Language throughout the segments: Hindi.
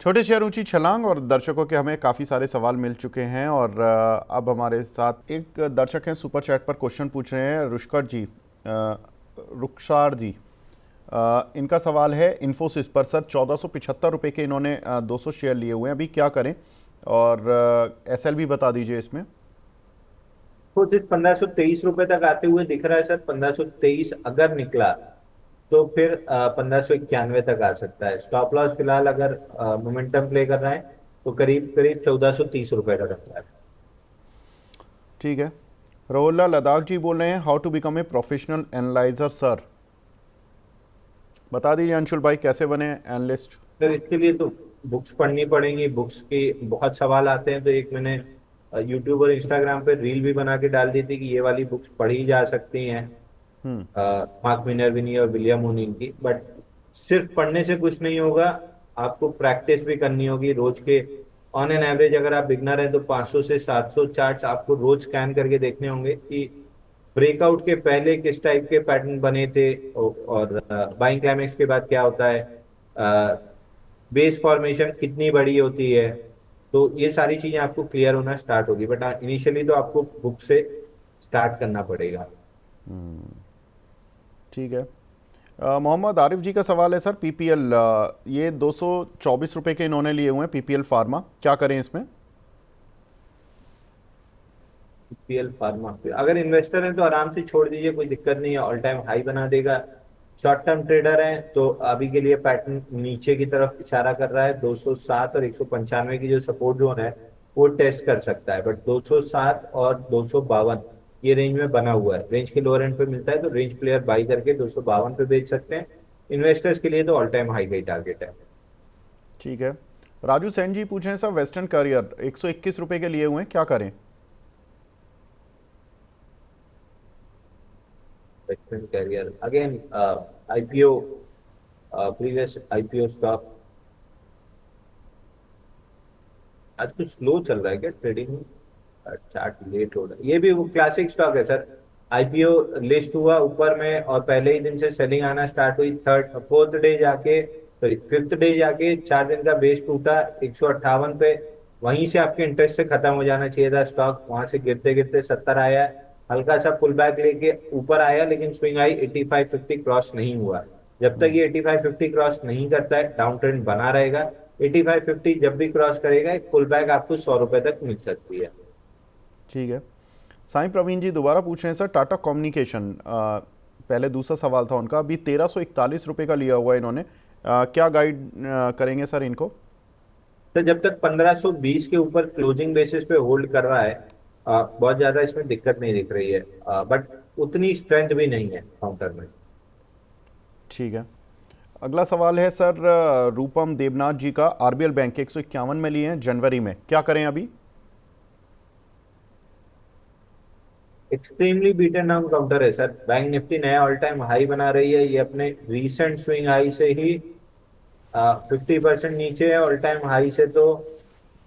छोटे शेयर ऊंची छलांग। और दर्शकों के हमें काफ़ी सारे सवाल मिल चुके हैं और अब हमारे साथ एक दर्शक हैं सुपर चैट पर क्वेश्चन पूछ रहे हैं, रुखसार जी। इनका सवाल है इन्फोसिस पर सर 1475 रुपये के इन्होंने 200 शेयर लिए हुए हैं, अभी क्या करें? और एसएल भी बता दीजिए इसमें। तो जिस 1523 रुपए तक आते हुए दिख रहा है सर, 1523 अगर निकला तो फिर 1591 तक आ सकता है। स्टॉप लॉस फिलहाल अगर मोमेंटम प्ले कर रहा है तो करीब करीब 1430 रुपए का रखता है। ठीक है। रोला लद्दाख जी बोल रहे हैं, how to become a professional analyser sir. बता दीजिए अंशुल भाई, कैसे बने एनालिस्ट? फिर इसके लिए तो बुक्स पढ़नी पड़ेंगी। बुक्स के बहुत सवाल आते हैं, तो एक मैंने यूट्यूब और इंस्टाग्राम पे रील भी बना के डाल दी थी कि ये वाली बुक्स पढ़ी जा सकती हैं, हम्म। मार्क मिनर्विनी और विलियम ओनिल की। बट सिर्फ पढ़ने से कुछ नहीं होगा, आपको प्रैक्टिस भी करनी होगी रोज के। ऑन एन एवरेज अगर आप बिगनर हैं तो 500 से 700 चार्ट्स आपको रोज स्कैन करके देखने होंगे कि ब्रेकआउट के पहले किस टाइप के पैटर्न बने थे, और बाइंग क्लाइमेक्स के बाद क्या होता है, बेस फॉर्मेशन कितनी बड़ी होती है। तो ये सारी चीजें आपको क्लियर होना स्टार्ट होगी, बट इनिशियली तो आपको बुक से स्टार्ट करना पड़ेगा। ठीक है। मोहम्मद आरिफ जी का सवाल है सर, पीपीएल ये 224 रुपये के इन्होंने लिए हुए हैं, पीपीएल फार्मा, क्या करें इसमें? पीएल फार्मा पे अगर इन्वेस्टर हैं तो आराम से छोड़ दीजिए, कोई दिक्कत नहीं है, ऑल टाइम हाई बना देगा। शॉर्ट टर्म ट्रेडर हैं तो अभी के लिए पैटर्न नीचे की तरफ इशारा कर रहा है। 207 और 195 की जो सपोर्ट जोन है वो टेस्ट कर सकता है, बट 207 और 252 ये रेंज में बना हुआ है। रेंज के लोअर एंड पे मिलता है तो रेंज प्लेयर बाई करके 252 पे बेच सकते हैं। इन्वेस्टर्स के लिए तो ऑल टाइम हाई का ही टारगेट है। ठीक है। राजू सैन जी पूछे हैं सर, वेस्टर्न करियर 121 रुपये के लिए हुए हैं, क्या करें? Career again IPO, previous IPO stock. आज कुछ स्लो चल रहा है क्या ट्रेडिंग में? चार्ट लेट हो रहा है। ये भी वो क्लासिक स्टॉक है सर। आईपीओ लिस्ट हुआ ऊपर में और पहले ही दिन से सेलिंग आना स्टार्ट हुई। थर्ड फोर्थ डे जाके, सॉरी फिफ्थ डे जाके 4 दिन का बेस टूटा 158 पे। वहीं से आपके इंटरेस्ट से खत्म हो जाना चाहिए था स्टॉक, वहां से गिरते गिरते 70 आया। हल्का सा पुल बैक लेके ऊपर आया, लेकिन स्विंग आई 85-50 क्रॉस नहीं हुआ। जब तक ये 85-50 क्रॉस नहीं करता है डाउन ट्रेंड बना रहेगा। 85-50 जब भी क्रॉस करेगा एक पुल बैक आपको 100 रुपए तक मिल सकती है। ठीक है। साईं प्रवीण जी दोबारा पूछ रहे हैं सर, टाटा कम्युनिकेशन, पहले दूसरा सवाल था उनका, अभी 1341 रुपये का लिया हुआ है इन्होंने, क्या गाइड करेंगे सर इनको? तो जब तक 1520 के ऊपर क्लोजिंग बेसिस पे होल्ड कर रहा है, बहुत ज्यादा इसमें दिक्कत नहीं दिख रही है, बट उतनी स्ट्रेंथ भी नहीं है काउंटर में। ठीक है। अगला सवाल है सर, रूपम देवनाथ जी का, आरबीएल बैंक 151 में लिए हैं जनवरी में, क्या करें अभी? एक्सट्रीमली बीटन डाउन काउंटर है सर। बैंक निफ्टी नया ऑल टाइम हाई बना रही है, ये अपने रीसेंट स्विंग हाई से ही 50% नीचे है, ऑल टाइम हाई से तो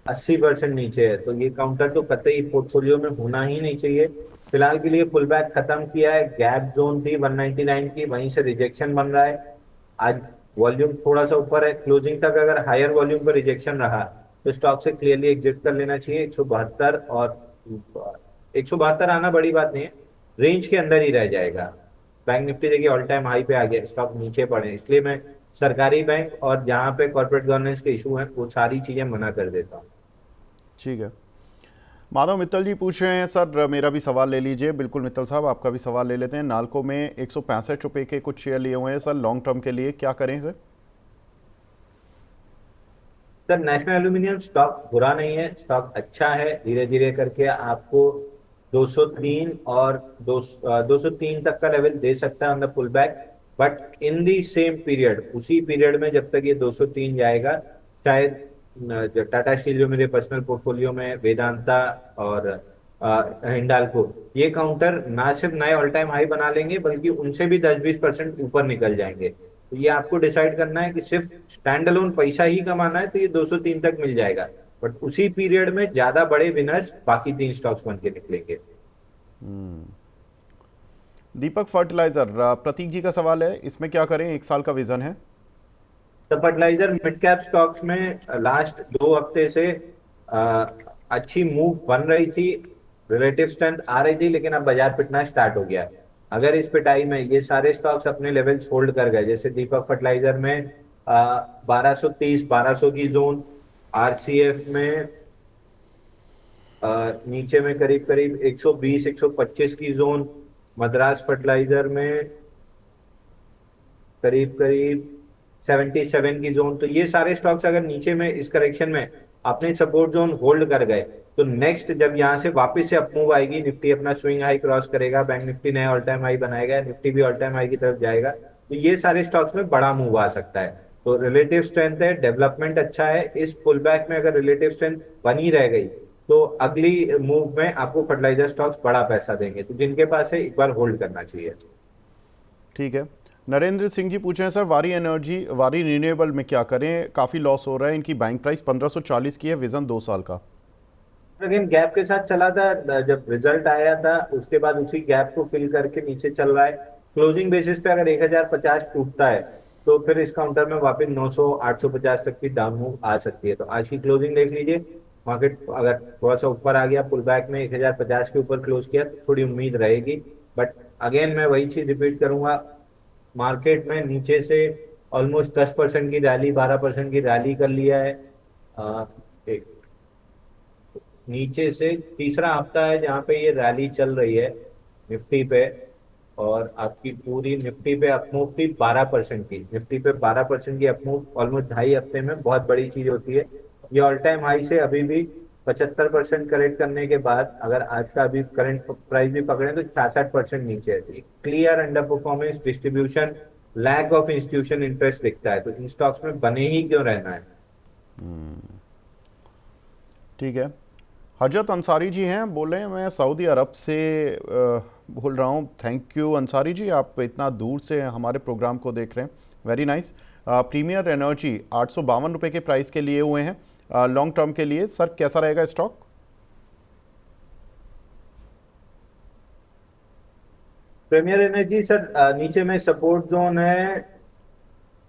80% नीचे है। तो ये काउंटर तो कतई पोर्टफोलियो में होना ही नहीं चाहिए। फिलहाल के लिए पुल बैक खत्म किया है, गैप जोन थी 199 की, वहीं से रिजेक्शन बन रहा है। आज वॉल्यूम थोड़ा सा ऊपर है, क्लोजिंग तक अगर हायर वॉल्यूम पर रिजेक्शन रहा तो स्टॉक से क्लियरली एग्जिट कर लेना चाहिए। 172 और 172 आना बड़ी बात नहीं है, रेंज के अंदर ही रह जाएगा। बैंक निफ्टी देखिए ऑल टाइम हाई पे आ गया, स्टॉक नीचे पड़े, इसलिए मैं सरकारी बैंक और जहां पे कॉर्पोरेट गवर्नेंस के इशू हैं वो सारी चीजें मना कर देता हूँ। ठीक है। माधव मित्तल जी पूछ रहे हैं सर, मेरा भी सवाल ले लीजिए। बिल्कुल मित्तल साहब, आपका भी सवाल ले लेते हैं। नालको में 165 रुपये के कुछ शेयर लिए हुए हैं सर, लॉन्ग टर्म के लिए, क्या करें sir? Sir national aluminium stock बुरा नहीं है, स्टॉक अच्छा है। धीरे धीरे करके आपको 203 और 203 तक का लेवल दे सकता है on the pull back. But in the same period, उसी पीरियड में जब तक ये 203 जाएगा, शायद जो टाटा स्टील जो मेरे पर्सनल पोर्टफोलियो में, वेदांता और हिंडाल्को, ये काउंटर ना सिर्फ नए ऑल टाइम हाई बना लेंगे बल्कि उनसे भी 10-20% ऊपर निकल जाएंगे। तो ये आपको डिसाइड करना है कि सिर्फ स्टैंड अलोन पैसा ही कमाना है तो ये 203 तक मिल जाएगा, बट उसी पीरियड में ज्यादा बड़े विनर्स बाकी 3 स्टॉक्स बन के निकलेंगे। दीपक फर्टिलाइजर, प्रतीक जी का सवाल है, इसमें क्या करें, 1 साल का विजन है। तो फर्टिलाइजर मिड कैप स्टॉक्स में लास्ट 2 हफ्ते से अ, अच्छी मूव बन रही थी, रिलेटिव स्ट्रेंथ आ रही थी, लेकिन अब बाजार पिटना स्टार्ट हो गया है। अगर इस पिटाई में ये सारे स्टॉक्स अपने लेवल्स होल्ड कर गए, जैसे दीपक फर्टिलाइजर में 1230 1200 की जोन, आरसीएफ में नीचे में करीब करीब 120 125 की जोन, मद्रास फर्टिलाइजर में करीब करीब 77 की जोन, तो ये सारे स्टॉक्स अगर नीचे में इस करेक्शन में अपने सपोर्ट जोन होल्ड कर गए, तो नेक्स्ट जब यहाँ से वापस से अपमूव आएगी, निफ्टी अपना स्विंग हाई क्रॉस करेगा, बैंक निफ्टी नया ऑल टाइम हाई बनाएगा, निफ्टी भी ऑल टाइम हाई की तरफ जाएगा, तो ये सारे स्टॉक्स में बड़ा मूव आ सकता है। तो रिलेटिव स्ट्रेंथ है, डेवलपमेंट अच्छा है, इस पुल बैक में अगर रिलेटिव स्ट्रेंथ बनी रह गई तो अगली मूव में आपको फर्टिलाइजर स्टॉक्स बड़ा पैसा देंगे, तो जिनके पास है एक बार होल्ड करना चाहिए। ठीक है। नरेंद्र सिंह जी पूछ रहे हैं सर, वारी एनर्जी, वारी रिन्यूएबल में क्या करें, काफ़ी लॉस हो रहा है, इनकी बैंक प्राइस 1540 की है, विजन 2 साल का। लेकिन गैप के साथ चला था, जब रिजल्ट आया था उसके बाद उसी गैप को फिल करके नीचे चल रहा है। क्लोजिंग बेसिस पे अगर 1050 टूटता है तो फिर इस काउंटर में वापस 900 850 तक की डाउन मूव आ सकती है। तो आज की क्लोजिंग देख लीजिए, मार्केट अगर थोड़ा सा ऊपर आ गया, पुल बैक में 1050 के ऊपर क्लोज किया तो थोड़ी उम्मीद रहेगी। बट अगेन मैं वही चीज रिपीट करूंगा, मार्केट में नीचे से ऑलमोस्ट 10% की रैली, 12% की रैली कर लिया है। अ, एक नीचे से तीसरा हफ्ता है जहाँ पे ये रैली चल रही है निफ्टी पे, और आपकी पूरी निफ्टी पे अपमूव थी 12% की, निफ्टी पे 12% की अपमूव ऑलमोस्ट 2.5 हफ्ते में बहुत बड़ी चीज होती है। ये ऑल टाइम हाई से अभी भी 75% करेक्ट करने के बाद अगर आज का अभी करंट प्राइस भी पकड़े तो 66% नीचे है। Clear under performance, distribution, lack of institution interest दिखता है, तो इन स्टॉक्स में बने ही क्यों रहना है। ठीक है। हजरत अंसारी जी हैं, बोले हैं मैं सऊदी अरब से बोल रहा हूँ। थैंक यू अंसारी जी, आप इतना दूर से हमारे प्रोग्राम को देख रहे हैं, वेरी नाइस। प्रीमियर एनर्जी 852 रुपये के प्राइस के लिए हुए हैं लॉन्ग टर्म के लिए, सर कैसा रहेगा स्टॉक? प्रीमियर एनर्जी सर, नीचे में सपोर्ट जोन है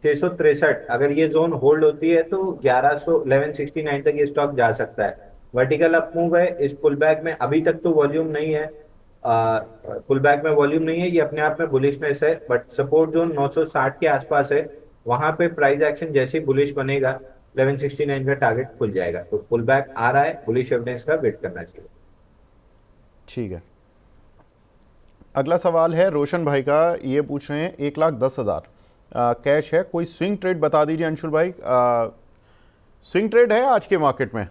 663, अगर ये जोन होल्ड होती है तो 1169 तक ये स्टॉक जा सकता है। वर्टिकल अप मूव है, इस पुल बैक में अभी तक तो वॉल्यूम नहीं है, पुल बैक में वॉल्यूम नहीं है, ये अपने आप में बुलिशनेस है, बट सपोर्ट जोन 960 के आसपास है, वहां पे प्राइस एक्शन जैसे ही बुलिश बनेगा 1169 का टारगेट खुल जाएगा। तो पुल बैक आ रहा है, बुलिश एविडेंस का वेट करना चाहिए। ठीक है। अगला सवाल है रोशन भाई का, ये पूछ रहे हैं 1,10,000 कैश है, कोई स्विंग ट्रेड बता दीजिए अंशुल भाई। स्विंग ट्रेड है आज के मार्केट में?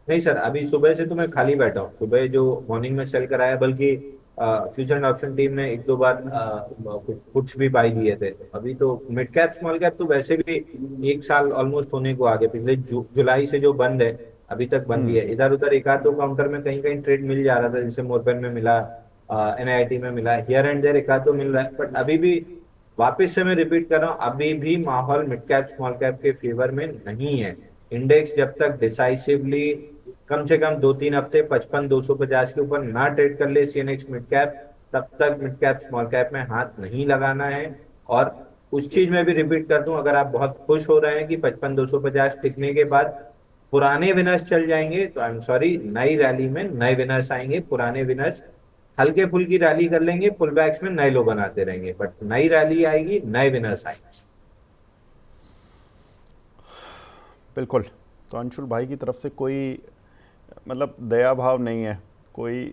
नहीं सर, अभी सुबह से तो मैं खाली बैठा हूँ, सुबह जो मॉर्निंग में सेल कराया, बल्कि फ्यूचर एंड ऑप्शन टीम ने एक दो बार कुछ भी बाई दिए थे। अभी तो मिड कैप स्मॉल कैप तो वैसे भी 1 साल ऑलमोस्ट होने को आगे, पिछले जुलाई से जो बंद है अभी तक बंद ही है। इधर उधर एक आध दो काउंटर में कहीं कहीं ट्रेड मिल जा रहा था, जैसे मोरपेन में मिला, एनआईटी में मिला, हियर एंड देयर एक आध दो मिल रहा है, बट अभी भी वापस से मैं रिपीट कर रहा हूँ, अभी भी माहौल मिड कैप स्मॉल कैप के फेवर में नहीं है। इंडेक्स जब तक डिसाइसिवली कम से कम 2-3 हफ्ते 55-250 के ऊपर ना ट्रेड कर ले सीएनएक्स मिड कैप, तब तक मिड कैप स्मॉल कैप में हाथ नहीं लगाना है। और उस चीज में भी रिपीट कर दूं, अगर आप बहुत खुश हो रहे हैं कि 55-250 टिकने के बाद पुराने विनर्स चल जाएंगे, तो आई एम सॉरी, नई रैली में नए विनर्स आएंगे, पुराने विनर्स हल्के फुल्की रैली कर लेंगे, पुल बैक्स में नए लो बनाते रहेंगे, बट नई रैली आएगी, नए विनर्स आएंगे। बिल्कुल। तो अंशुल भाई की तरफ से कोई मतलब दया भाव नहीं है, कोई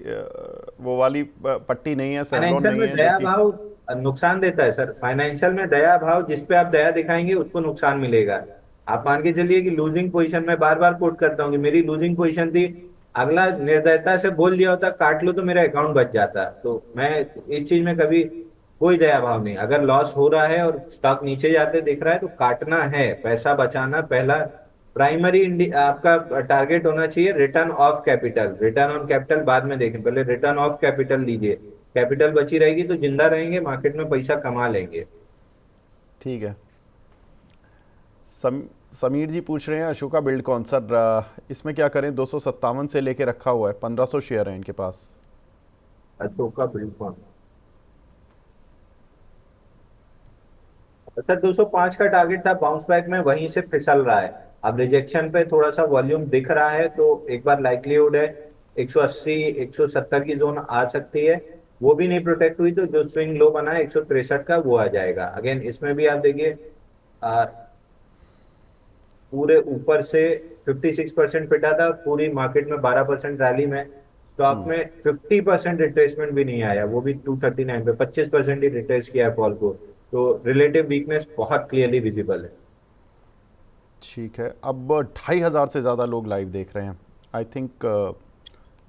वो वाली पट्टी नहीं है, सेवलॉन फाइनेंशियल नहीं में है जो दया कि भाव नुकसान देता है सर, फाइनेंशियल में दया भाव, जिस पे आप दया दिखाएंगे उसको नुकसान मिलेगा। आप मान के चलिए कि लूजिंग पोजीशन में बार बार कोट करता हूँ कि मेरी लूजिंग पोजीशन थी, अगला निर्दयता से बोल दिया होता काट लो तो मेरा अकाउंट बच जाता, तो मैं इस चीज में कभी कोई दया भाव नहीं। अगर लॉस हो रहा है और स्टॉक नीचे जाते दिख रहा है तो काटना है, पैसा बचाना पहला प्राइमरी आपका टारगेट होना चाहिए। Return of capital, return on capital बाद में देखें, पहले रिटर्न ऑफ कैपिटल लीजिए, कैपिटल बची रहेगी तो जिंदा रहेंगे, मार्केट में पैसा कमा लेंगे। ठीक है। समीर जी पूछ रहे हैं अशोका बिल्डकॉन सर, इसमें क्या करें, 257 से लेके रखा हुआ है, 1500 शेयर है इनके पास। अशोका बिल्डकॉन, सर 205 का टारगेट था, बाउंस बैक में वहीं से फिसल रहा है। अब रिजेक्शन पे थोड़ा सा वॉल्यूम दिख रहा है, तो एक बार लाइक्लीहुड है 180 170 की जोन आ सकती है। वो भी नहीं प्रोटेक्ट हुई तो जो स्विंग लो बना है 163 का वो आ जाएगा। अगेन इसमें भी आप देखिए पूरे ऊपर से 56% पिटा था, पूरी मार्केट में 12% रैली में, स्टॉक में 50% रिट्रेसमेंट भी नहीं आया, वो भी 239 पे 25% ही रिट्रेस किया है फॉल को। तो रिलेटिव वीकनेस बहुत क्लियरली विजिबल है। ठीक है, अब 2,500 से ज़्यादा लोग लाइव देख रहे हैं। आई थिंक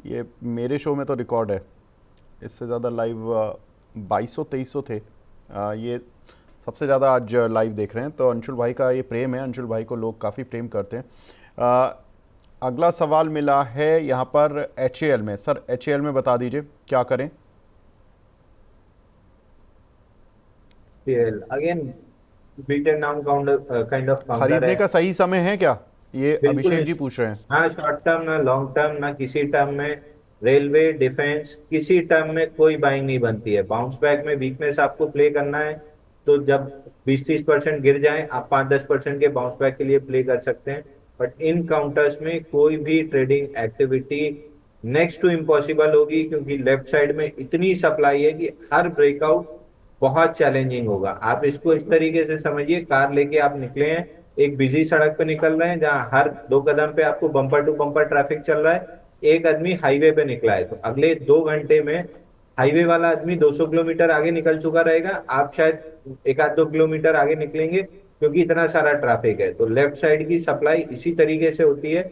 ये मेरे शो में तो रिकॉर्ड है, इससे ज़्यादा लाइव 2200 2300 थे। ये सबसे ज़्यादा आज लाइव देख रहे हैं, तो अंशुल भाई का ये प्रेम है, अंशुल भाई को लोग काफ़ी प्रेम करते हैं। अगला सवाल मिला है यहाँ पर HAL में। सर HAL में बता दीजिए क्या करें। अगेन बीटन नाम काउंटर काइंड ऑफ काउंटर खरीदने है। का सही समय है क्या, ये बिल्कुल अभिषेक नहीं। जी पूछ रहे हैं। ना शॉर्ट टर्म ना लॉन्ग टर्म ना किसी टर्म में, रेलवे डिफेंस किसी टर्म में कोई बाइंग नहीं बनती है। बाउंस बैक में वीकनेस आपको प्ले करना है, तो जब 20-30% गिर जाए आप 5-10% के बाउंस बैक के लिए प्ले कर सकते हैं। बट इन काउंटर्स में कोई भी trading activity next to impossible होगी, क्योंकि लेफ्ट साइड में इतनी सप्लाई है कि हर ब्रेकआउट बहुत चैलेंजिंग होगा। आप इसको इस तरीके से समझिए, कार लेके आप निकले हैं, एक बिजी सड़क पे निकल रहे हैं जहां हर 2 कदम पे आपको बम्पर टू बम्पर ट्रैफिक चल रहा है। एक आदमी हाईवे पे निकला है, तो अगले 2 घंटे में हाईवे वाला आदमी 200 किलोमीटर आगे निकल चुका रहेगा, आप शायद 1-2 किलोमीटर आगे निकलेंगे, क्योंकि इतना सारा ट्रैफिक है। तो लेफ्ट साइड की सप्लाई इसी तरीके से होती है,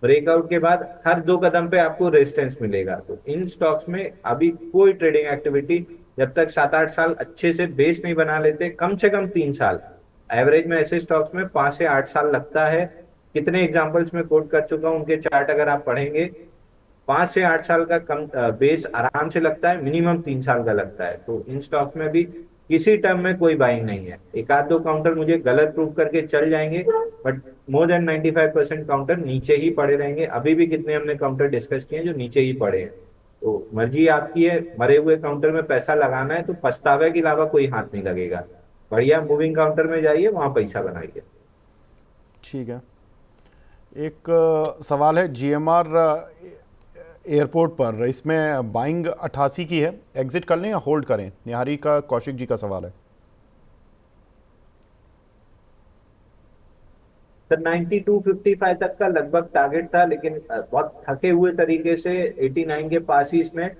ब्रेकआउट के बाद हर 2 कदम पे आपको रेजिस्टेंस मिलेगा। तो इन स्टॉक्स में अभी कोई ट्रेडिंग एक्टिविटी, जब तक 7-8 साल अच्छे से बेस नहीं बना लेते, कम से कम 3 साल, एवरेज में ऐसे स्टॉक्स में 5 से 8 साल लगता है। कितने एग्जांपल्स में कोट कर चुका हूं, उनके चार्ट अगर आप पढ़ेंगे, 5 से 8 साल का कम बेस आराम से लगता है, मिनिमम 3 साल का लगता है। तो इन स्टॉक्स में भी किसी टर्म में कोई बाइंग नहीं है। एक आध दो काउंटर मुझे गलत प्रूव करके चल जाएंगे, बट मोर देन 95% काउंटर नीचे ही पड़े रहेंगे। अभी भी कितने हमने काउंटर डिस्कस किए हैं जो नीचे ही पड़े हैं। तो मर्जी आपकी है, मरे हुए काउंटर में पैसा लगाना है तो पछतावे के अलावा कोई हाथ नहीं लगेगा। बढ़िया मूविंग काउंटर में जाइए, वहां पैसा बनाइए। ठीक है, एक सवाल है GMR एयरपोर्ट पर, इसमें बाइंग 88 की है, एग्जिट कर लें या होल्ड करें? निहारी का कौशिक जी का सवाल है। सर 92-55 तक का लगभग टारगेट था, लेकिन बहुत थके हुए तरीके से 89 के पास ही इसमें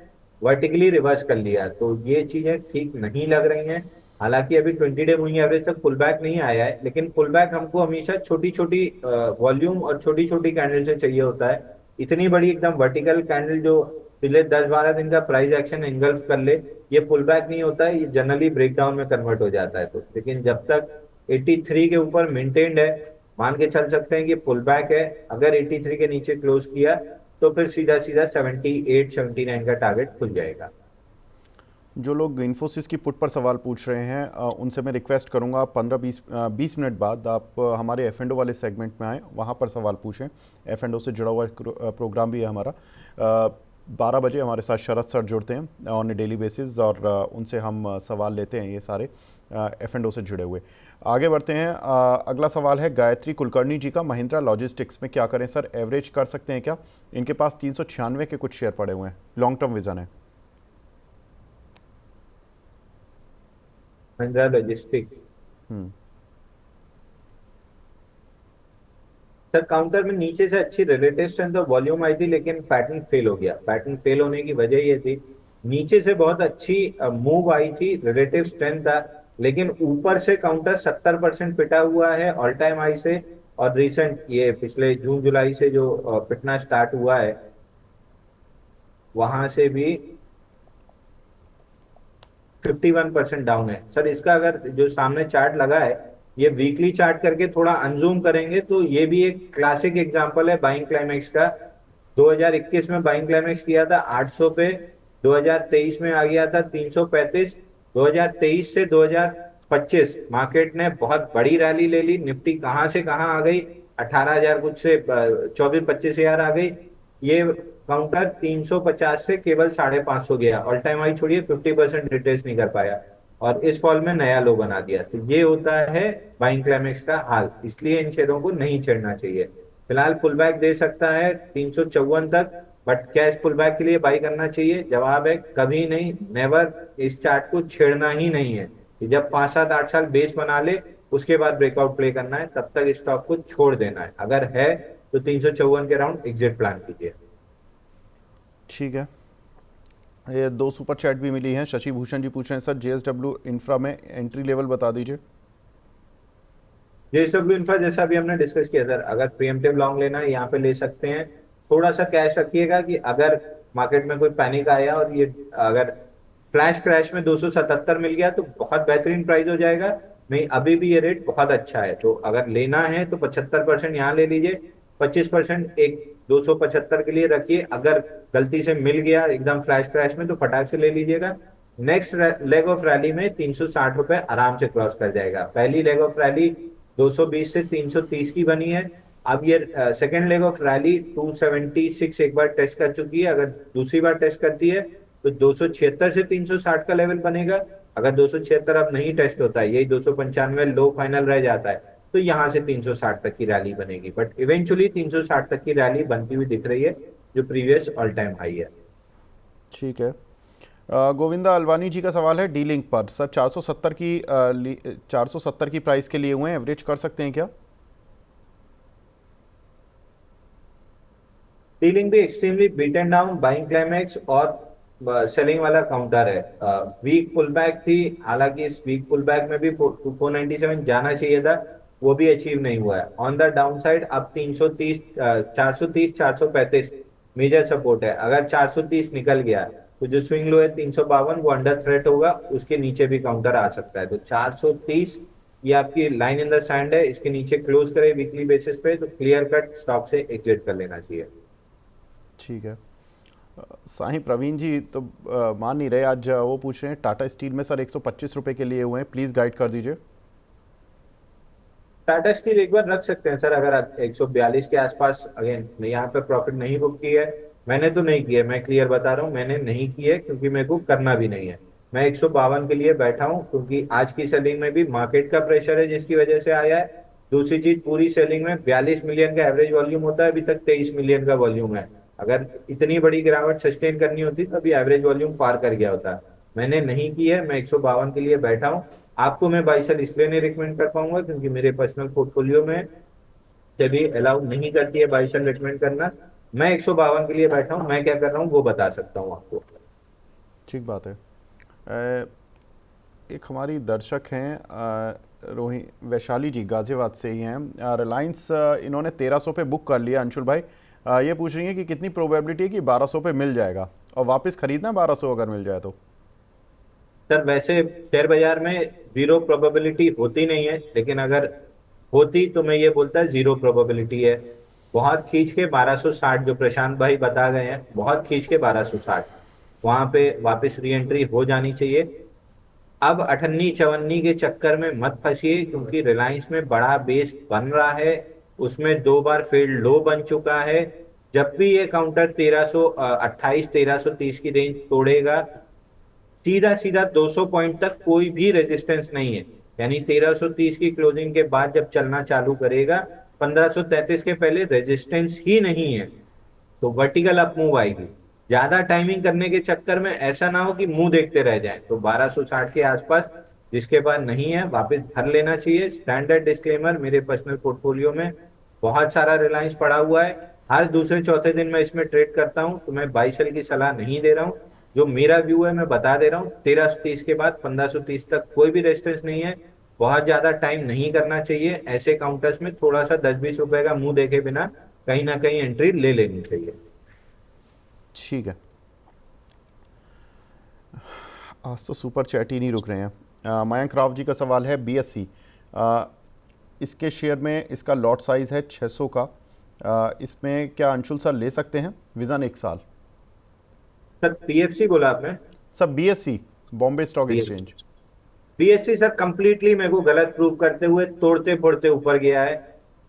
वर्टिकली रिवर्स कर लिया, तो ये चीजें ठीक नहीं लग रही हैं। हालांकि अभी 20 डे मूविंग एवरेज तक पुल बैक नहीं आया है, लेकिन पुल बैक हमको हमेशा छोटी छोटी वॉल्यूम और छोटी छोटी कैंडल से चाहिए होता है। इतनी बड़ी एकदम वर्टिकल कैंडल जो पिछले 10-12 दिन का प्राइस एक्शन एंगल्फ कर ले, ये पुल बैक नहीं होता है, ये जनरली ब्रेकडाउन में कन्वर्ट हो जाता है। तो लेकिन जब तक 83 के ऊपर मेंटेन्ड है, मान के चल सकते हैं कि पुल बैक है। अगर 83 के नीचे क्लोज किया तो फिर सीधा सीधा 78-79 का टारगेट खुल जाएगा। जो लोग इन्फोसिस की पुट पर सवाल पूछ रहे हैं उनसे मैं रिक्वेस्ट करूंगा 15-20 मिनट बाद आप हमारे F&O वाले सेगमेंट में आएँ, वहां पर सवाल पूछें। F&O से जुड़ा हुआ प्रोग्राम भी है हमारा। 12 बजे हमारे साथ शरद सर जुड़ते हैं ऑन ए डेली बेसिस, और उनसे हम सवाल लेते हैं, ये सारे F&O से जुड़े हुए। आगे बढ़ते हैं। अगला सवाल है गायत्री कुलकर्णी जी का, महिंद्रा लॉजिस्टिक्स में क्या करें सर? एवरेज कर सकते हैं क्या? इनके पास 396 के कुछ शेयर पड़े हुए हैं, लॉन्ग टर्म विजन है। महिंद्रा लॉजिस्टिक्स सर काउंटर में नीचे से अच्छी रिलेटिव स्ट्रेंथ और वॉल्यूम आई थी, लेकिन पैटर्न फेल हो गया। पैटर्न फेल होने की वजह ये थी, नीचे से बहुत अच्छी मूव आई थी, रिलेटिव स्ट्रेंथ था, लेकिन ऊपर से काउंटर 70% पिटा हुआ है ऑल टाइम हाई से। और रिसेंट ये पिछले जून जुलाई से जो पिटना स्टार्ट हुआ है, वहां से भी 51% डाउन है। सर इसका अगर जो सामने चार्ट लगा है, ये वीकली चार्ट करके थोड़ा अनजूम करेंगे तो ये भी एक क्लासिक एग्जांपल है बाइंग क्लाइमेक्स का। 2021 में बाइंग क्लाइमेक्स किया था 800 पे, 2023 में आ गया था 335। 2023 से 2025 मार्केट ने बहुत बड़ी रैली ले ली, निफ्टी कहां से कहां आ गई, 18,000 कुछ से 24-25,000 आ गई। ये काउंटर 350 से केवल 550 गया, ऑल टाइम हाई छोड़िए 50% रिट्रेस नहीं कर पाया। और इस फॉल में नया लो बना दिया। तो ये होता है बाइंग क्लाइमेक्स का हाल, इसलिए इन शेयरों को नहीं छेड़ना चाहिए। फिलहाल पुल बैक दे सकता है 354 तक, बट क्या इस पुल बैक के लिए बाई करना चाहिए? जवाब है कभी नहीं, नेवर। इस चार्ट को छेड़ना ही नहीं है कि जब 5 7 8 साल बेस बना ले उसके बाद ब्रेकआउट प्ले करना है, तब तक स्टॉक को छोड़ देना है। अगर है तो 354 के राउंड एग्जिट प्लान कीजिए। ठीक है। ये दो सुपर चैट भी मिली हैं। शशि भूषण जी पूछ रहे हैं सर जेएसडब्ल्यू इंफ्रा में एंट्री लेवल बता दीजिए। जेएसडब्ल्यू इंफ्रा जैसा अभी हमने डिस्कस किया सर, अगर प्रीएम्प्टिव लॉन्ग लेना है यहाँ पे ले सकते हैं। थोड़ा सा कैश रखिएगा कि अगर मार्केट में कोई पैनिक आया और ये अगर फ्लैश क्रैश में 277 मिल गया तो बहुत बेहतरीन प्राइस हो जाएगा। नहीं, अभी भी ये रेट बहुत अच्छा है, तो अगर लेना है तो 75% यहाँ ले लीजिए, 25% एक 275 के लिए रखिए। अगर गलती से मिल गया एकदम फ्लैश क्रैश में तो फटाक से ले लीजिएगा। नेक्स्ट लेग ऑफ रैली में 360 रुपए आराम से क्रॉस कर जाएगा। पहली लेग ऑफ रैली 220 से 330 की बनी है। अब ये सेकेंड लेग ऑफ रैली 276 एक बार टेस्ट कर चुकी है, अगर दूसरी बार टेस्ट करती है तो 276 से 360 का लेवल बनेगा। अगर 276 अब नहीं टेस्ट होता है, यही 295 लो फाइनल रह जाता है, तो यहां से 360 तक की रैली बनेगी। बट इवेंचुअली 360 तक की रैली बनती हुई दिख रही है, जो प्रीवियस ऑल टाइम हाई है। ठीक है। गोविंदा अलवानी जी का सवाल है डी लिंक पर सर 470 की प्राइस के लिए हुए हैं, एवरेज कर सकते हैं क्या? डीलिंग भी extremely beaten down, buying climax और सेलिंग वाला काउंटर है। वीक पुल बैक थी, हालांकि इस वीक पुल बैक में भी 497 जाना चाहिए था, वो भी अचीव नहीं हुआ है। ऑन द डाउन साइड अब 330 430 435 मेजर सपोर्ट है। अगर 430 निकल गया तो जो स्विंग लो है 352 वो अंडर थ्रेट होगा, उसके नीचे भी काउंटर आ सकता है। तो 430 ये आपकी लाइन इन द सैंड है, इसके नीचे क्लोज करे वीकली बेसिस पे तो क्लियर कट स्टॉक से एग्जिट कर लेना चाहिए। ठीक है। साईं प्रवीण जी तो मान नहीं रहे आज, वो पूछ रहे हैं टाटा स्टील में सर 125 रुपए के लिए हुए हैं, प्लीज़ गाइड कर दीजिए। टाटा स्टील एक बार रख सकते हैं सर, अगर 142 के आसपास। अगेन यहाँ पे प्रॉफिट नहीं बुक की है, मैंने तो नहीं की है, मैं क्लियर बता रहा हूँ, मैंने नहीं की है क्योंकि मेरे को करना भी नहीं है। मैं 152 के लिए बैठा हूँ क्योंकि आज की सेलिंग में भी मार्केट का प्रेशर है जिसकी वजह से आया है। दूसरी चीज, पूरी सेलिंग में 42 मिलियन का एवरेज वॉल्यूम होता है, अभी तक 23 मिलियन का वॉल्यूम है। अगर इतनी बड़ी गिरावट सस्टेन करनी होती तो अभी एवरेज वॉल्यूम पार कर गया होता। मैंने नहीं की है, मैं 152 के लिए बैठा हूँ। आपको मैं बाई सेल इसलिए नहीं रिकमेंड कर पाऊंगा क्योंकि मेरे पर्सनल पोर्टफोलियो में जब अलाउ नहीं करती है बाई सेल रिकमेंड करना। मैं 152 के लिए बैठा हूं, मैं क्या कर रहा हूं वो बता सकता हूं आपको। ठीक बात है। एक हमारी दर्शक हैं रोही वैशाली जी, गाजियाबाद से ही हैं। रिलायंस इन्होंने 1300 पे बुक कर लिया अंशुल भाई। ये पूछ रही हैं कि कितनी प्रोबेबिलिटी है कि 1200 पे मिल जाएगा और वापस खरीदना 1200 अगर मिल जाए तो? सर वैसे शेयर बाजार में जीरो प्रोबेबिलिटी होती नहीं है, लेकिन अगर होती तो मैं ये बोलता जीरो प्रोबेबिलिटी है। बहुत खींच के 1260 जो प्रशांत भाई बता गए हैं, बहुत खींच के 1260 वहां पे वापस री एंट्री हो जानी चाहिए। अब अठन्नी चवन्नी के चक्कर में मत फंसिए क्योंकि रिलायंस में बड़ा बेस बन रहा है, उसमें 2 बार फेल्ड लो बन चुका है। जब भी ये काउंटर 1328 1330 की रेंज तोड़ेगा, सीधा सीधा 200 पॉइंट तक कोई भी रेजिस्टेंस नहीं है। यानी 1330 की क्लोजिंग के बाद जब चलना चालू करेगा, 1533 के पहले रेजिस्टेंस ही नहीं है, तो वर्टिकल अप मूव आएगी। ज्यादा टाइमिंग करने के चक्कर में ऐसा ना हो कि मुंह देखते रह जाए। तो 1260 के आसपास जिसके पास नहीं है वापस भर लेना चाहिए। स्टैंडर्ड डिस्क्लेमर, मेरे पर्सनल पोर्टफोलियो में बहुत सारा रिलायंस पड़ा हुआ है, हर दूसरे चौथे दिन मैं इसमें ट्रेड करता हूं, तो मैं बाई सेल की सलाह नहीं दे रहा हूं। जो मेरा व्यू है मैं बता दे रहा हूँ, 1330 के बाद 1530 तक कोई भी रेजिस्टेंस नहीं है। बहुत ज्यादा टाइम नहीं करना चाहिए ऐसे काउंटर्स में, थोड़ा सा 10-20 रुपए का मुंह देखे बिना कहीं ना कहीं एंट्री ले लेनी चाहिए। ठीक है। आज तो सुपर चैट ही नहीं रुक रहे हैं। मयंक राव जी का सवाल है बीएससी, इसके शेयर में इसका लॉट साइज है 600 का, इसमें क्या अंशुल सर ले सकते हैं? विजन 1 साल। सर पीएफसी बोला आपने? Sir BSc, Bombay stock exchange. BSc sir completely मेरे को गलत प्रूव करते हुए तोड़ते फोड़ते ऊपर गया है।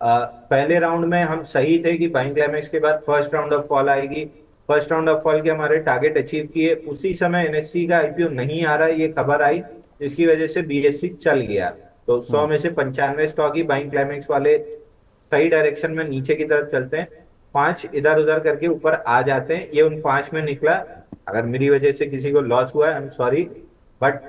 पहले राउंड में हम सही थे कि बाइंग क्लाइमेक्स के बाद फर्स्ट राउंड ऑफ फॉल आएगी, फर्स्ट राउंड ऑफ फॉल के हमारे टारगेट अचीव किए। उसी समय एनएससी का आईपीओ नहीं आ रहा है ये खबर आई, जिसकी वजह से बीएससी चल गया। तो 100 में से 95 स्टॉक ही बाइंग क्लाइमेक्स वाले सही डायरेक्शन में नीचे की तरफ चलते हैं, 5 इधर उधर करके ऊपर आ जाते हैं, ये उन 5 में निकला। अगर मेरी वजह से किसी को लॉस हुआ है, आई एम सॉरी, बट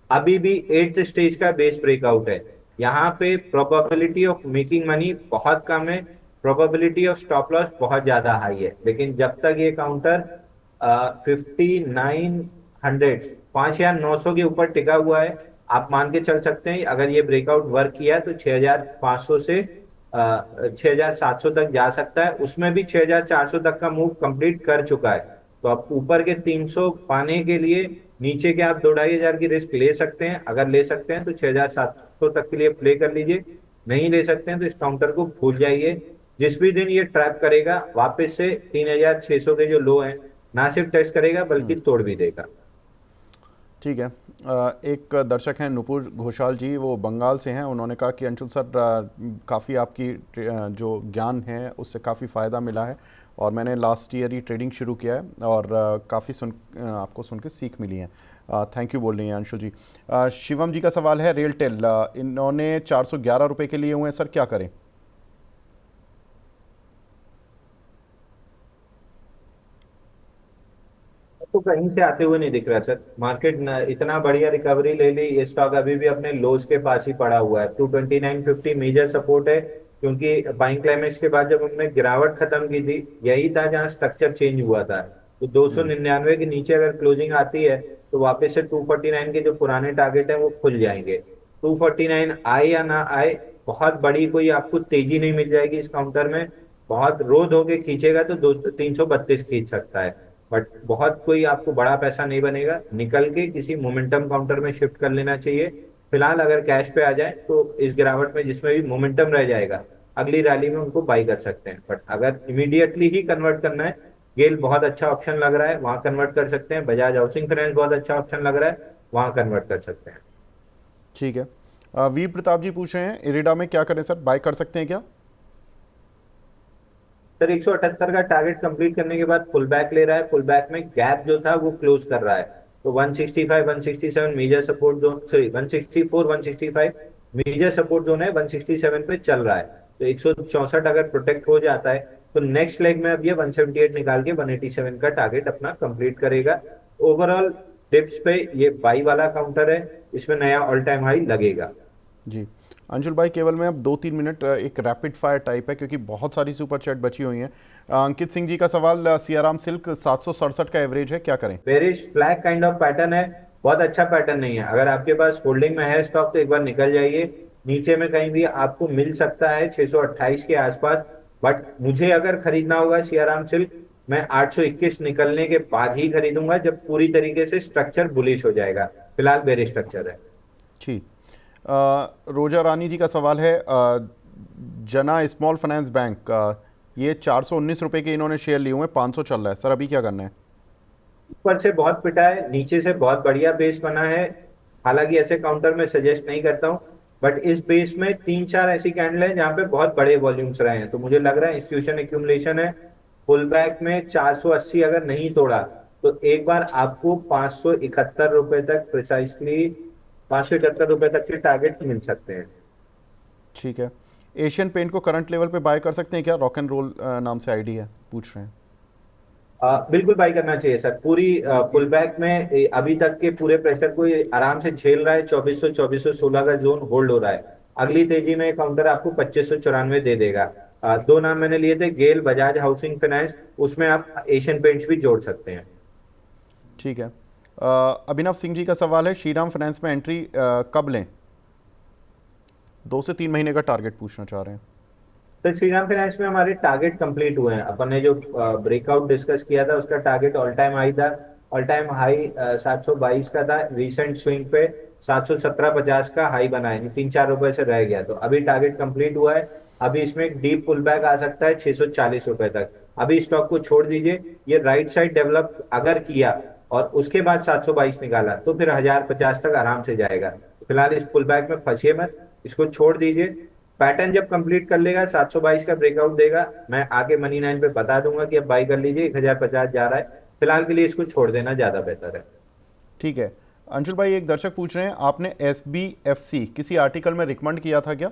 अभी भी 8th स्टेज का बेस ब्रेकआउट है। यहाँ पे प्रोबेबिलिटी ऑफ मेकिंग मनी बहुत कम है, प्रोबेबिलिटी ऑफ स्टॉप लॉस बहुत ज्यादा हाई है। लेकिन जब तक ये काउंटर 5900, 5900 के ऊपर टिका हुआ है, आप मान के चल सकते हैं अगर ये ब्रेकआउट वर्क किया तो 6500 से 6700 तक जा सकता है। उसमें भी 6400 तक का मूव कंप्लीट कर चुका है। तो आप ऊपर के 300 पाने के लिए नीचे के आप 2-2500 की रिस्क ले सकते हैं। अगर ले सकते हैं तो 6700 तक के लिए प्ले कर लीजिए, नहीं ले सकते हैं तो इस काउंटर को भूल जाइए। जिस भी दिन ये ट्रैप करेगा वापस से 3600 के जो लो हैं, ना सिर्फ टेस्ट करेगा बल्कि तोड़ भी देगा। ठीक है। एक दर्शक हैं नुपुर घोषाल जी, वो बंगाल से हैं। उन्होंने कहा कि अंशुल सर, काफ़ी आपकी जो ज्ञान है उससे काफ़ी फ़ायदा मिला है और मैंने लास्ट ईयर ही ट्रेडिंग शुरू किया है और काफ़ी आपको सुन के सीख मिली है। थैंक यू बोल रही हैं अंशुल जी। शिवम जी का सवाल है रेलटेल, इन्होंने 411 रुपये के लिए हुए हैं सर, क्या करें? तो कहीं से आते हुए नहीं दिख रहा सर। मार्केट इतना बढ़िया रिकवरी ले ली, ये स्टॉक अभी भी अपने लोज के पास ही पड़ा हुआ है। 229.50 मेजर सपोर्ट है, क्योंकि बाइंग क्लाइमेक्स के बाद जब हमने गिरावट खत्म की थी, यही था जहां स्ट्रक्चर चेंज हुआ था। तो 299 के नीचे अगर क्लोजिंग आती है तो वापस से 249 के जो पुराने टारगेट है वो खुल जाएंगे। 249 आए या ना आए, बहुत बड़ी कोई आपको तेजी नहीं मिल जाएगी इस काउंटर में। बहुत रोध होके खींचेगा तो 332 खींच सकता है, बट बहुत कोई आपको बड़ा पैसा नहीं बनेगा। निकल के किसी मोमेंटम काउंटर में शिफ्ट कर लेना चाहिए। फिलहाल अगर कैश पे आ जाए तो इस गिरावट में जिसमें भी मोमेंटम रह जाएगा, अगली रैली में उनको बाई कर सकते हैं। बट अगर इमीडिएटली ही कन्वर्ट करना है, गेल बहुत अच्छा ऑप्शन लग रहा है, वहां कन्वर्ट कर सकते हैं। बजाज हाउसिंग फाइनेंस बहुत अच्छा ऑप्शन लग रहा है, वहां कन्वर्ट कर सकते हैं। ठीक है। वीर प्रताप जी पूछ रहे हैं इरिडा में क्या करें सर, बाय कर सकते हैं क्या? सर 178 का टारगेट कंप्लीट करने के बाद पुल बैक ले रहा है, पुल बैक में गैप जो था वो क्लोज कर रहा है। तो 165 167 major support zone, sorry 164 165 major support zone है, 167 पे चल रहा है। तो 164 अगर प्रोटेक्ट हो जाता है तो नेक्स्ट लेग में अब ये 178 निकाल के 187 का टारगेट अपना कंप्लीट करेगा। ओवरऑल डिप्स पे ये बाई वाला काउंटर है, इसमें नया ऑल टाइम हाई लगेगा। जी अंशुल भाई, केवल मैं अब 2-3 मिनट, एक रैपिड फायर टाइप है क्योंकि बहुत सारी सुपर चैट बची हुई हैं। अंकित सिंह जी का सवाल, सियाराम सिल्क 767 का एवरेज है, क्या करें? Bearish flag kind of pattern है, बहुत अच्छा पैटर्न नहीं है। अगर आपके पास होल्डिंग में है स्टॉक तो एक बार निकल जाइए। नीचे में कहीं भी आपको मिल सकता है 628 के आसपास, बट मुझे अगर खरीदना होगा सियाराम सिल्क, मैं 821 निकलने के बाद ही खरीदूंगा, जब पूरी तरीके से स्ट्रक्चर बुलिश हो जाएगा। फिलहाल बेरिश स्ट्रक्चर है। ठीक। रोजा रानी जी का सवाल है, जना स्मॉल फाइनेंस बैंक, ये 419 रुपये के इन्होंने शेयर लिए हुए हैं, 500 चल रहा है सर, अभी क्या करना है? ऊपर से बहुत पिटा है, नीचे से बहुत बढ़िया बेस बना है। हालांकि ऐसे काउंटर में सजेस्ट नहीं करता हूँ, बट इस बेस में 3-4 ऐसी कैंडल है जहां पे बहुत बड़े वॉल्यूम्स रहे हैं। तो मुझे लग रहा है इंस्टीट्यूशन एक्यूमुलेशन है। पुल बैक में 480 अगर नहीं तोड़ा तो एक बार आपको 571 रुपए तक, प्रिसाइसली 571 रुपए तक के टारगेट मिल सकते हैं। ठीक है। एशियन पेंट को करंट लेवल पे बाय कर सकते हैं क्या? रॉक एंड रोल नाम से आईडी है, पूछ रहे हैं। बिल्कुल बाई करना चाहिए सर। पूरी पुल बैक में अभी तक के पूरे प्रेशर को ये आराम से झेल रहा है। 2416 का जोन होल्ड हो रहा है। अगली तेजी में काउंटर आपको 2594 दे देगा। दो नाम मैंने लिए थे, गेल, बजाज हाउसिंग फाइनेंस, उसमें आप एशियन पेंट्स भी जोड़ सकते हैं। ठीक है। अभिनव सिंह जी का सवाल है, श्रीराम फाइनेंस में एंट्री कब लें? 2 से 3 महीने का टारगेट पूछना चाह रहे हैं। तो श्रीराम फाइनेंस में हमारे टारगेट कंप्लीट हुए हैं। अपन ने जो ब्रेकआउट डिस्कस किया था उसका टारगेट ऑल टाइम हाई था। ऑल टाइम हाई 722 का था। रिसेंट स्विंग पे 717.50 का हाई बना है, 3-4 रुपए से रह गया। तो अभी टारगेट कंप्लीट हुआ है। अभी इसमें एक डीप पुल बैक आ सकता है 640 रुपए तक। अभी स्टॉक को छोड़ दीजिए। ये राइट साइड डेवलप अगर किया और उसके बाद 722 निकाला तो फिर 1050 तक आराम से जाएगा। फिलहाल इस पुल बैक में फंसिए मत, इसको छोड़ दीजिए। पैटर्न जब कंप्लीट कर लेगा, 722 का ब्रेकआउट देगा, मैं आके मनी 9 पे बता दूंगा कि अब बाई कर लीजिए, 1050 जा रहा है। फिलहाल के लिए इसको छोड़ देना ज्यादा बेहतर है। ठीक है। अंशुल भाई, एक दर्शक पूछ रहे हैं, आपने SBFC किसी आर्टिकल में रिकमेंड किया था क्या?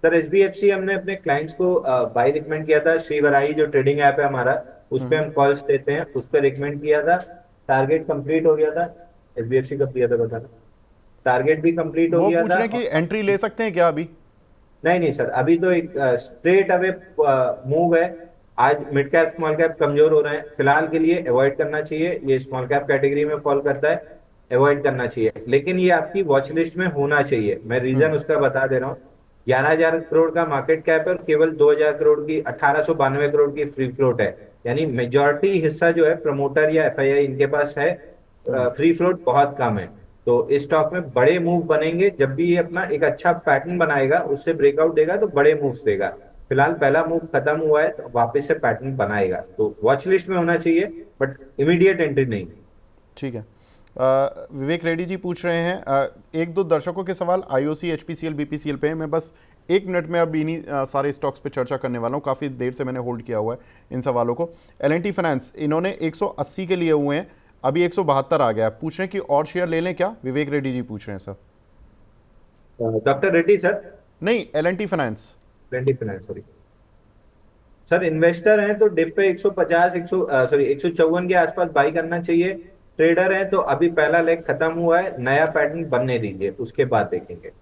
सर एचबीएफसी हमने अपने क्लाइंट्स को बाय रिकमेंड किया था। श्री वराई जो ट्रेडिंग ऐप है हमारा, उस पे हम कॉल्स देते हैं, उस पे रिकमेंड किया था। टारगेट कंप्लीट हो गया था। एचबीएफसी कब दिया था बताना। टारगेट भी कंप्लीट हो वो गया पूछ था। रहे हैं कि एंट्री ले सकते हैं क्या अभी? नहीं नहीं सर, अभी तो एक स्ट्रेट अवे मूव है। आज मिड कैप स्मॉल कैप कमजोर हो रहे हैं, फिलहाल के लिए अवॉइड करना चाहिए। ये स्मॉल कैप कैटेगरी में फॉल करता है, अवॉइड करना चाहिए। लेकिन ये आपकी वॉच लिस्ट में होना चाहिए। मैं रीजन उसका बता दे रहा हूँ। 11,000 करोड़ का मार्केट कैप है और केवल 2,000 करोड़ की 1,892 करोड़ की फ्री फ्लोट है। यानी मेजॉरिटी हिस्सा जो है प्रमोटर या एफआईआई इनके पास है। फ्री फ्लोट बहुत कम है। तो इस स्टॉक में बड़े मूव बनेंगे जब भी ये अपना एक अच्छा पैटर्न बनाएगा, उससे ब्रेकआउट देगा तो बड़े मूव्स देगा। फिलहाल पहला मूव खत्म हुआ है तो वापस से पैटर्न बनाएगा, तो वॉच लिस्ट में होना चाहिए, बट इमीडिएट एंट्री नहीं। ठीक है। विवेक रेड्डी जी पूछ रहे हैं, एक दो दर्शकों के सवाल IOC, HPCL, BPCL पे हैं। मैं बस 1 मिनट में अब इन्हीं सारे स्टॉक्स पे चर्चा करने वाला हूँ। काफ़ी देर से मैंने होल्ड किया हुआ है इन सवालों को। L&T फाइनेंस, इन्होंने 180 के लिए हुए हैं, अभी 172 आ गया है। पूछ रहे हैं कि और शेयर ले लें क्या? विवेक रेड्डी जी पूछ रहे हैं सर। Doctor Reddy sir. नहीं, L&T finance. Twenty finance, sorry sir. Investor हैं तो डिप पे 150 154 के आसपास बाई करना चाहिए। ट्रेडर हैं तो अभी पहला लेग खत्म हुआ है, नया पैटर्न बनने दीजिए, उसके बाद देखेंगे।